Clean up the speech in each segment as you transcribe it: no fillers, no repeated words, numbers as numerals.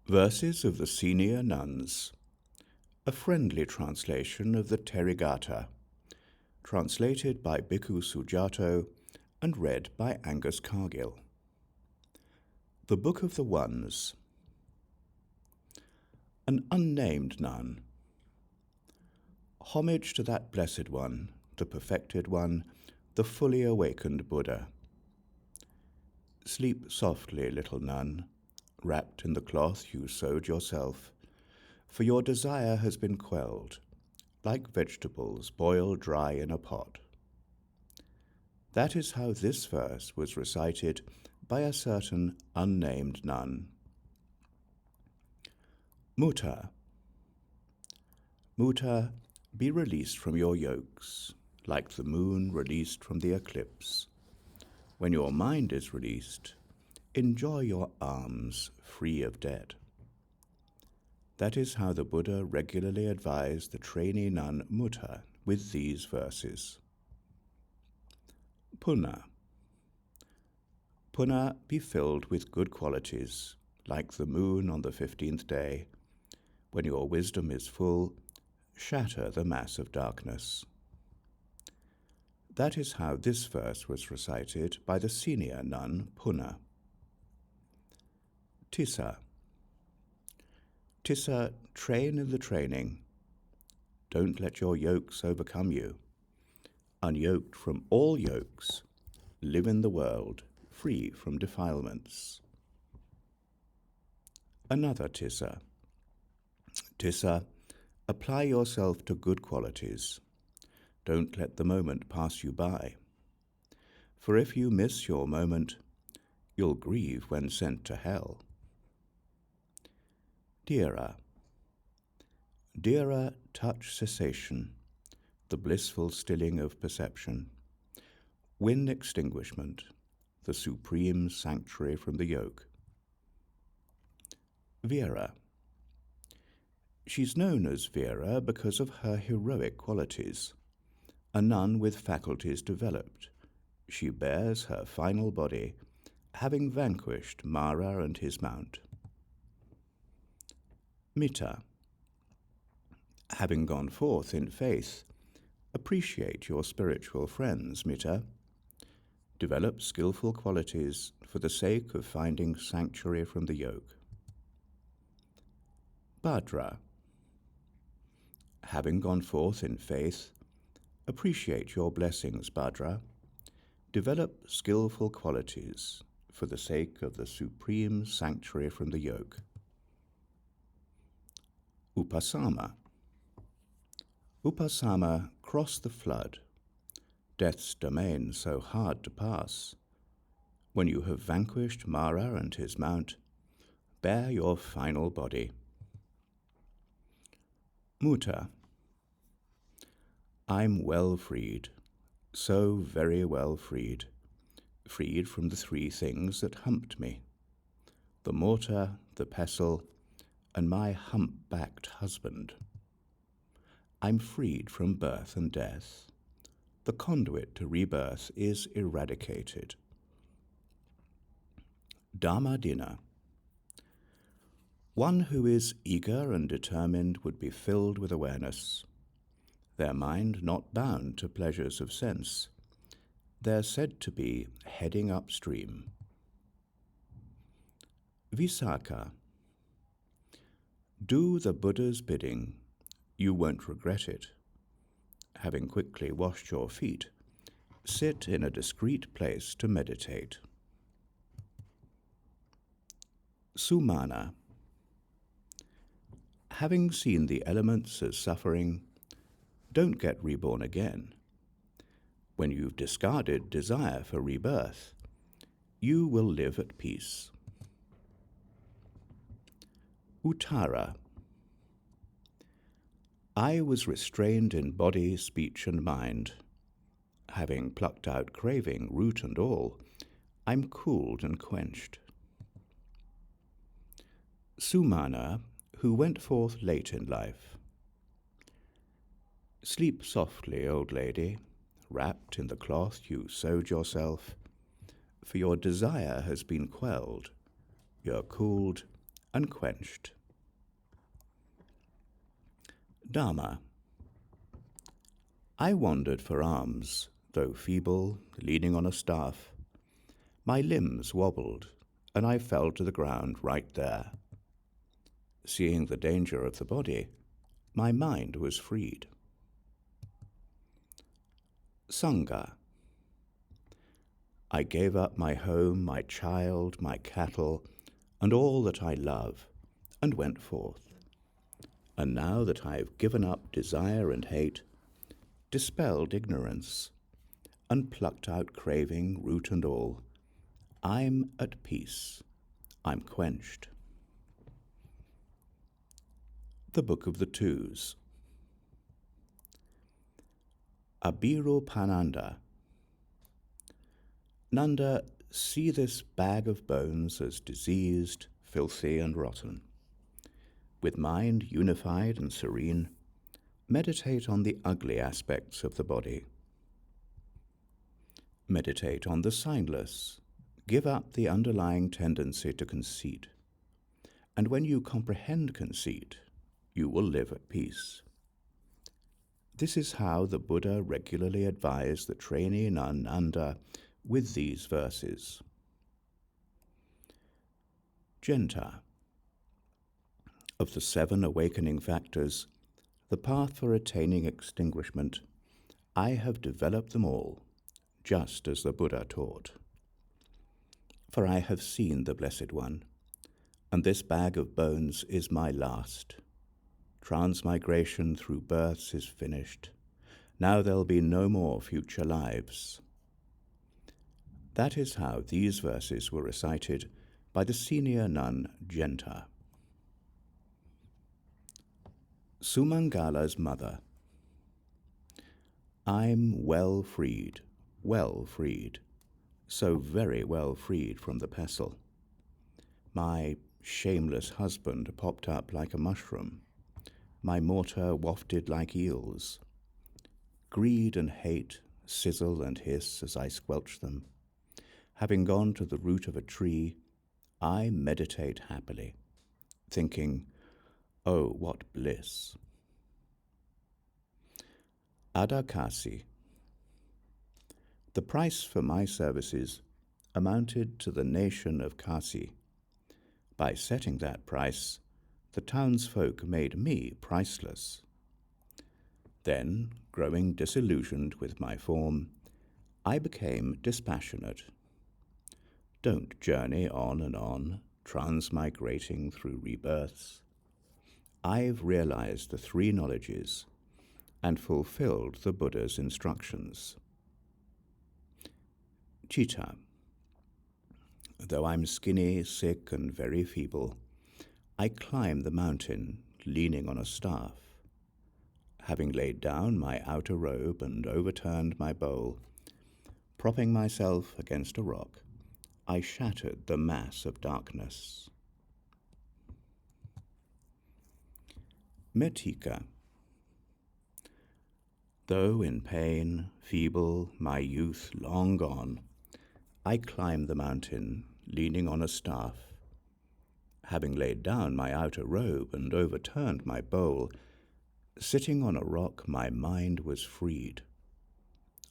Verses of the Senior Nuns, a friendly translation of the Therigatha, translated by Bhikkhu Sujato and read by Angus Cargill. The Book of the Ones. An unnamed nun. Homage to that Blessed One, the Perfected One, the fully awakened Buddha. Sleep softly, little nun, wrapped in the cloth you sewed yourself, for your desire has been quelled, like vegetables boiled dry in a pot. That is how this verse was recited by a certain unnamed nun. Mutta. Mutta, be released from your yokes, like the moon released from the eclipse. When your mind is released, enjoy your alms free of debt. That is how the Buddha regularly advised the trainee nun Mutta with these verses. Punna. Punna, be filled with good qualities, like the moon on the 15th day. When your wisdom is full, shatter the mass of darkness. That is how this verse was recited by the senior nun Punna. Tissa. Tissa, train in the training. Don't let your yokes overcome you. Unyoked from all yokes, live in the world, free from defilements. Another Tissa. Tissa, apply yourself to good qualities. Don't let the moment pass you by. For if you miss your moment, you'll grieve when sent to hell. Dhira. Dhira, touch cessation, the blissful stilling of perception. Win extinguishment, the supreme sanctuary from the yoke. Vira. She's known as Vira because of her heroic qualities. A nun with faculties developed, she bears her final body, having vanquished Mara and his mount. Mitta. Having gone forth in faith, appreciate your spiritual friends, Mitta. Develop skillful qualities for the sake of finding sanctuary from the yoke. Bhadra. Having gone forth in faith, appreciate your blessings, Bhadra. Develop skillful qualities for the sake of the supreme sanctuary from the yoke. Upasama. Upasama, cross the flood, death's domain so hard to pass. When you have vanquished Mara and his mount, bear your final body. Mutta. I'm well freed, so very well freed, freed from the three things that humped me, the mortar, the pestle, and my hump-backed husband. I'm freed from birth and death. The conduit to rebirth is eradicated. Dhammadina. One who is eager and determined would be filled with awareness. Their mind not bound to pleasures of sense. They're said to be heading upstream. Visakha. Do the Buddha's bidding. You won't regret it. Having quickly washed your feet, sit in a discreet place to meditate. Sumana. Having seen the elements as suffering, don't get reborn again. When you've discarded desire for rebirth, you will live at peace. Uttara. I was restrained in body, speech, and mind. Having plucked out craving, root and all, I'm cooled and quenched. Sumana, who went forth late in life. Sleep softly, old lady, wrapped in the cloth you sewed yourself, for your desire has been quelled, you're cooled unquenched. Dharma. I wandered for alms, though feeble, leaning on a staff. My limbs wobbled, and I fell to the ground right there. Seeing the danger of the body, my mind was freed. Sangha. I gave up my home, my child, my cattle, and all that I love, and went forth. And now that I have given up desire and hate, dispelled ignorance, and plucked out craving, root and all, I'm at peace, I'm quenched. The Book of the Twos. Abhirupananda. Nanda, see this bag of bones as diseased, filthy, and rotten. With mind unified and serene, meditate on the ugly aspects of the body. Meditate on the signless. Give up the underlying tendency to conceit. And when you comprehend conceit, you will live at peace. This is how the Buddha regularly advised the trainee nun Nanda with these verses. Genta. Of the 7 awakening factors, the path for attaining extinguishment, I have developed them all, just as the Buddha taught. For I have seen the Blessed One, and this bag of bones is my last. Transmigration through births is finished. Now there'll be no more future lives. That is how these verses were recited by the senior nun Genta. Sumangala's mother. I'm well freed, so very well freed from the pestle. My shameless husband popped up like a mushroom, my mortar wafted like eels. Greed and hate sizzle and hiss as I squelch them. Having gone to the root of a tree, I meditate happily, thinking, oh, what bliss. Adakasi. The price for my services amounted to the nation of Kasi. By setting that price, the townsfolk made me priceless. Then, growing disillusioned with my form, I became dispassionate. Don't journey on and on, transmigrating through rebirths. I've realized the 3 knowledges and fulfilled the Buddha's instructions. Citta. Though I'm skinny, sick, and very feeble, I climb the mountain, leaning on a staff. Having laid down my outer robe and overturned my bowl, propping myself against a rock, I shattered the mass of darkness. Metika. Though in pain, feeble, my youth long gone, I climbed the mountain, leaning on a staff. Having laid down my outer robe and overturned my bowl, sitting on a rock my mind was freed.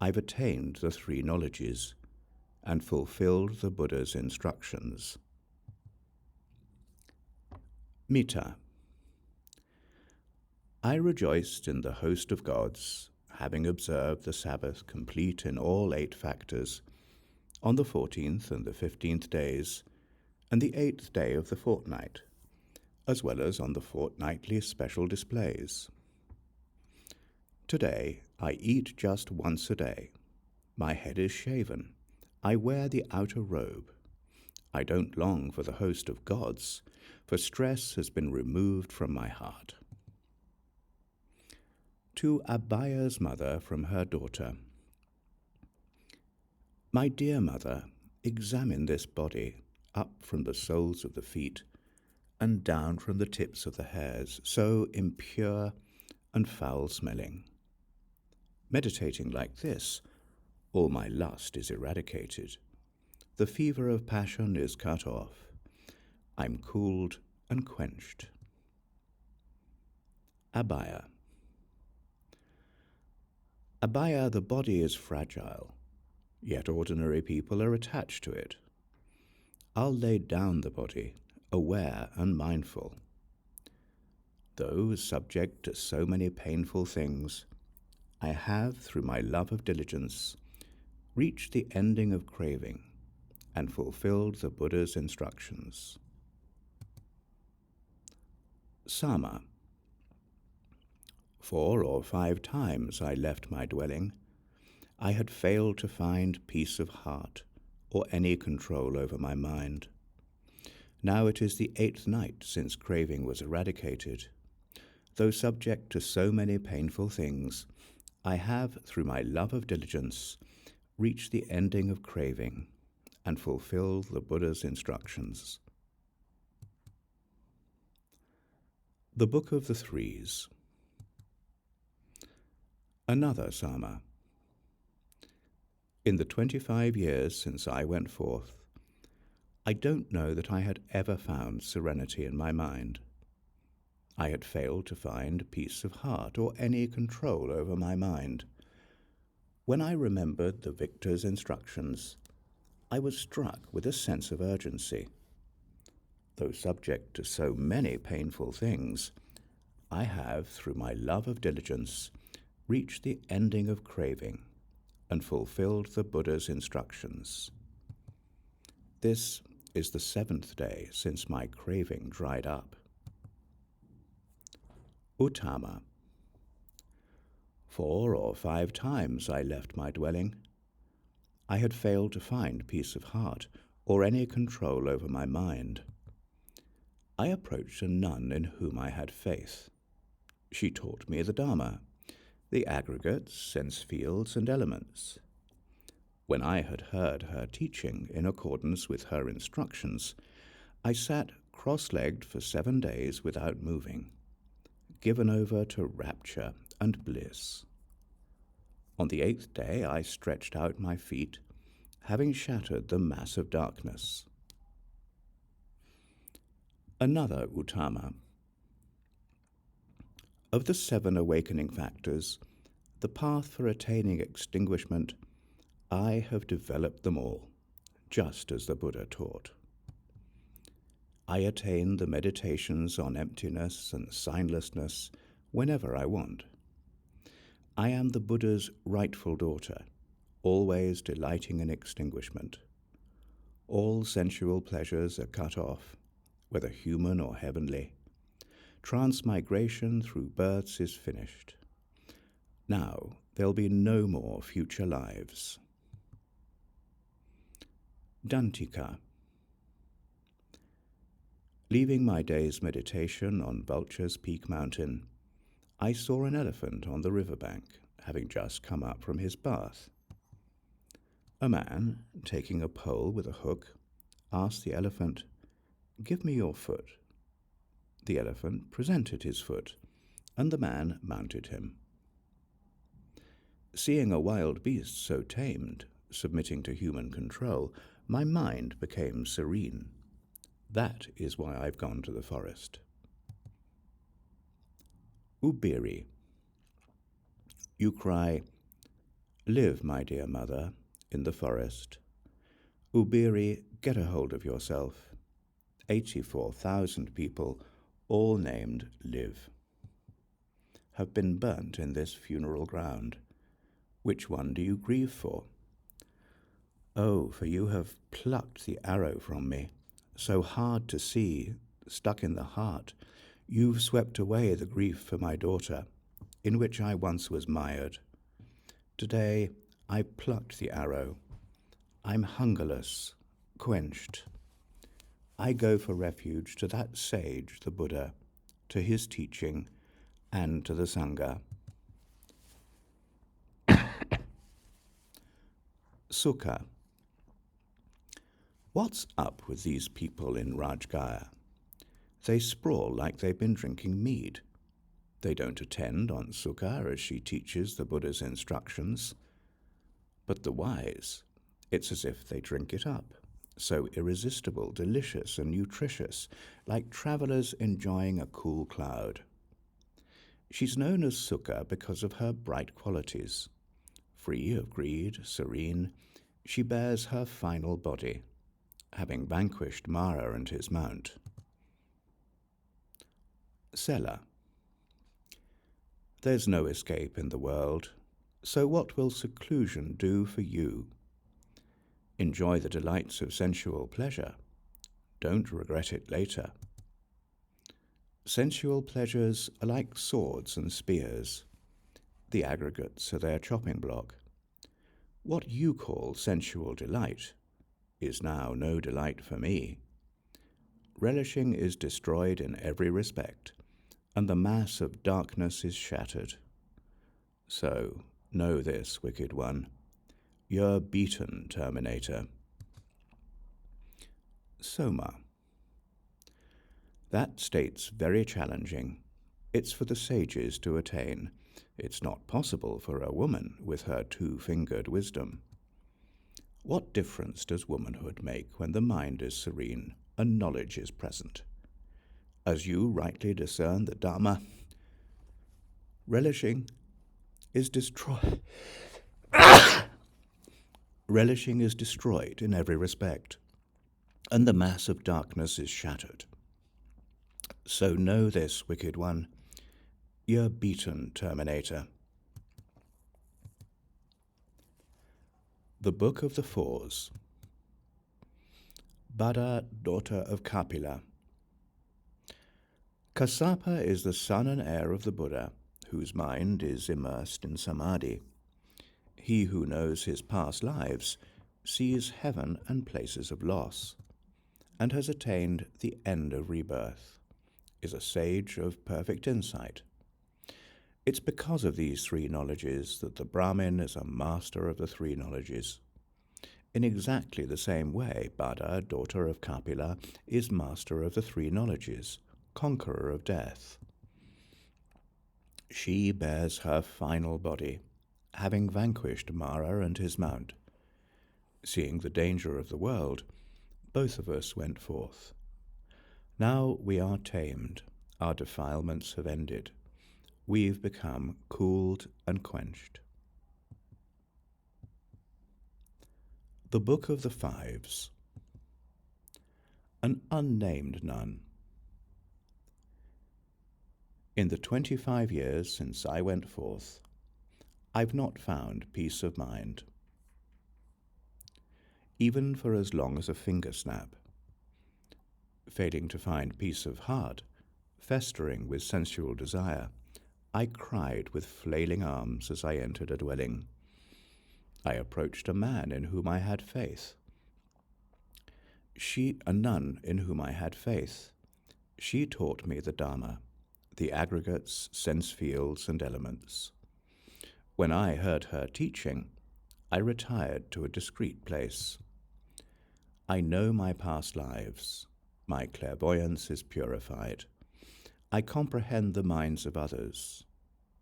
I've attained the 3 knowledges and fulfilled the Buddha's instructions. Mita. I rejoiced in the host of gods, having observed the Sabbath complete in all 8 factors, on the 14th and the 15th days, and the 8th day of the fortnight, as well as on the fortnightly special displays. Today I eat just once a day. My head is shaven. I wear the outer robe. I don't long for the host of gods, for stress has been removed from my heart. To Abhaya's mother from her daughter. My dear mother, examine this body, up from the soles of the feet and down from the tips of the hairs, so impure and foul-smelling. Meditating like this, all my lust is eradicated. The fever of passion is cut off. I'm cooled and quenched. Abhaya. Abhaya, the body is fragile, yet ordinary people are attached to it. I'll lay down the body, aware and mindful. Though subject to so many painful things, I have, through my love of diligence, reached the ending of craving and fulfilled the Buddha's instructions. Sama. 4 or 5 times I left my dwelling. I had failed to find peace of heart or any control over my mind. Now it is the 8th night since craving was eradicated. Though subject to so many painful things, I have, through my love of diligence, reached the ending of craving and fulfilled the Buddha's instructions. The Book of the Threes. Another Sama. In the 25 years since I went forth, I don't know that I had ever found serenity in my mind. I had failed to find peace of heart or any control over my mind. When I remembered the victor's instructions, I was struck with a sense of urgency. Though subject to so many painful things, I have, through my love of diligence, reached the ending of craving and fulfilled the Buddha's instructions. This is the 7th day since my craving dried up. Uttama. 4 or 5 times I left my dwelling. I had failed to find peace of heart or any control over my mind. I approached a nun in whom I had faith. She taught me the Dharma, the aggregates, sense fields, and elements. When I had heard her teaching in accordance with her instructions, I sat cross-legged for 7 days without moving, given over to rapture and bliss. On the 8th day I stretched out my feet, having shattered the mass of darkness. Another Uttama. Of the 7 awakening factors, the path for attaining extinguishment, I have developed them all, just as the Buddha taught. I attain the meditations on emptiness and signlessness whenever I want. I am the Buddha's rightful daughter, always delighting in extinguishment. All sensual pleasures are cut off, whether human or heavenly. Transmigration through births is finished. Now there'll be no more future lives. Dantika. Leaving my day's meditation on Vulture's Peak Mountain, I saw an elephant on the riverbank, having just come up from his bath. A man, taking a pole with a hook, asked the elephant, "Give me your foot." The elephant presented his foot, and the man mounted him. Seeing a wild beast so tamed, submitting to human control, my mind became serene. That is why I've gone to the forest. Ubiri. You cry, "Live, my dear mother, in the forest." Ubiri, get a hold of yourself. 84,000 people, all named Live, have been burnt in this funeral ground. Which one do you grieve for? Oh, for you have plucked the arrow from me, so hard to see, stuck in the heart. You've swept away the grief for my daughter, in which I once was mired. Today I plucked the arrow. I'm hungerless, quenched. I go for refuge to that sage, the Buddha, to his teaching, and to the Sangha. Sukha. What's up with these people in Rajgaya? They sprawl like they've been drinking mead. They don't attend on Sukha as she teaches the Buddha's instructions. But the wise, it's as if they drink it up, so irresistible, delicious, and nutritious, like travellers enjoying a cool cloud. She's known as Sukha because of her bright qualities. Free of greed, serene, she bears her final body, having vanquished Mara and his mount. Sela. There's no escape in the world, so what will seclusion do for you? Enjoy the delights of sensual pleasure. Don't regret it later. Sensual pleasures are like swords and spears. The aggregates are their chopping block. What you call sensual delight is now no delight for me. Relishing is destroyed in every respect, and the mass of darkness is shattered. So, know this, wicked one. You're beaten, Terminator. Soma. That state's very challenging. It's for the sages to attain. It's not possible for a woman with her two-fingered wisdom. What difference does womanhood make when the mind is serene and knowledge is present? As you rightly discern the Dharma, relishing is destroyed. Relishing is destroyed in every respect, and the mass of darkness is shattered. So know this, wicked one. You're beaten, Terminator. The Book of the Fours. Bada, daughter of Kapila. Kassapa is the son and heir of the Buddha, whose mind is immersed in samadhi. He who knows his past lives sees heaven and places of loss, and has attained the end of rebirth, is a sage of perfect insight. It's because of these three knowledges that the Brahmin is a master of the three knowledges. In exactly the same way, Bada, daughter of Kapila, is master of the three knowledges, conqueror of death. She bears her final body, having vanquished Mara and his mount. Seeing the danger of the world, both of us went forth. Now we are tamed, our defilements have ended. We've become cooled and quenched. The Book of the Fives. An unnamed nun. In the 25 years since I went forth, I've not found peace of mind, even for as long as a finger snap. Failing to find peace of heart, festering with sensual desire, I cried with flailing arms as I entered a dwelling. I approached a man in whom I had faith. A nun in whom I had faith. She taught me the Dharma, the aggregates, sense fields, and elements. When I heard her teaching, I retired to a discreet place. I know my past lives. My clairvoyance is purified. I comprehend the minds of others.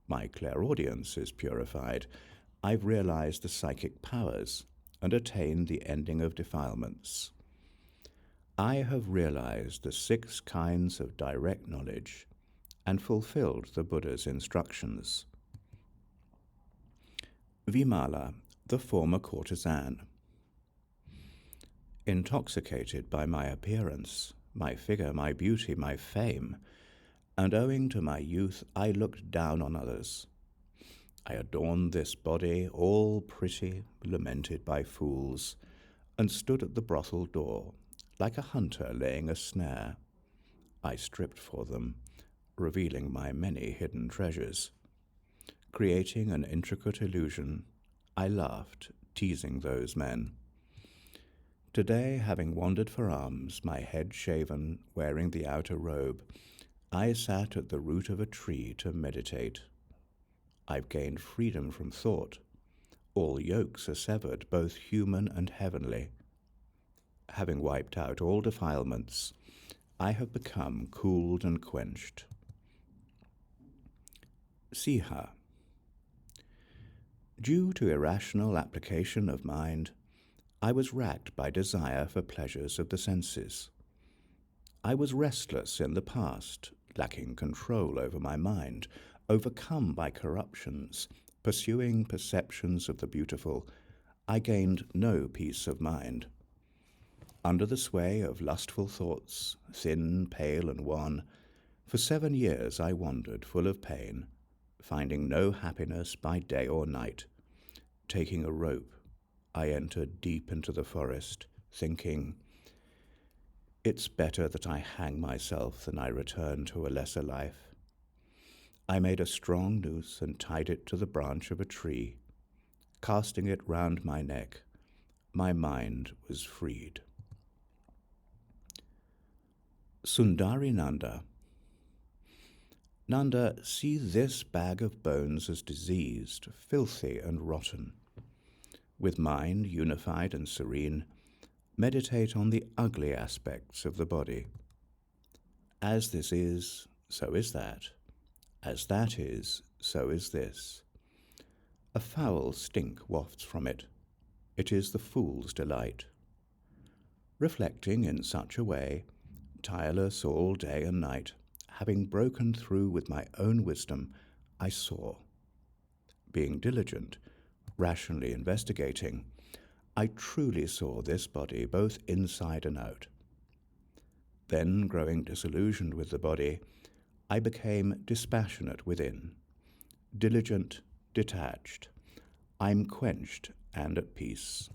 My clairaudience is purified. I've realized the psychic powers and attained the ending of defilements. I have realized the 6 kinds of direct knowledge and fulfilled the Buddha's instructions. Vimala, the former courtesan. Intoxicated by my appearance, my figure, my beauty, my fame, and owing to my youth, I looked down on others. I adorned this body, all pretty, lamented by fools, and stood at the brothel door, like a hunter laying a snare. I stripped for them, revealing my many hidden treasures. Creating an intricate illusion, I laughed, teasing those men. Today, having wandered for alms, my head shaven, wearing the outer robe, I sat at the root of a tree to meditate. I've gained freedom from thought. All yokes are severed, both human and heavenly. Having wiped out all defilements, I have become cooled and quenched. Siha. Due to irrational application of mind, I was racked by desire for pleasures of the senses. I was restless in the past, lacking control over my mind, overcome by corruptions, pursuing perceptions of the beautiful. I gained no peace of mind. Under the sway of lustful thoughts, thin, pale, and wan, for 7 years I wandered full of pain, finding no happiness by day or night. Taking a rope, I entered deep into the forest, thinking, "It's better that I hang myself than I return to a lesser life." I made a strong noose and tied it to the branch of a tree. Casting it round my neck, my mind was freed. Sundari Nanda. Nanda, see this bag of bones as diseased, filthy, and rotten. With mind unified and serene, meditate on the ugly aspects of the body. As this is, so is that. As that is, so is this. A foul stink wafts from it. It is the fool's delight. Reflecting in such a way, tireless all day and night, having broken through with my own wisdom, I saw. Being diligent, rationally investigating, I truly saw this body both inside and out. Then, growing disillusioned with the body, I became dispassionate within, diligent, detached. I'm quenched and at peace.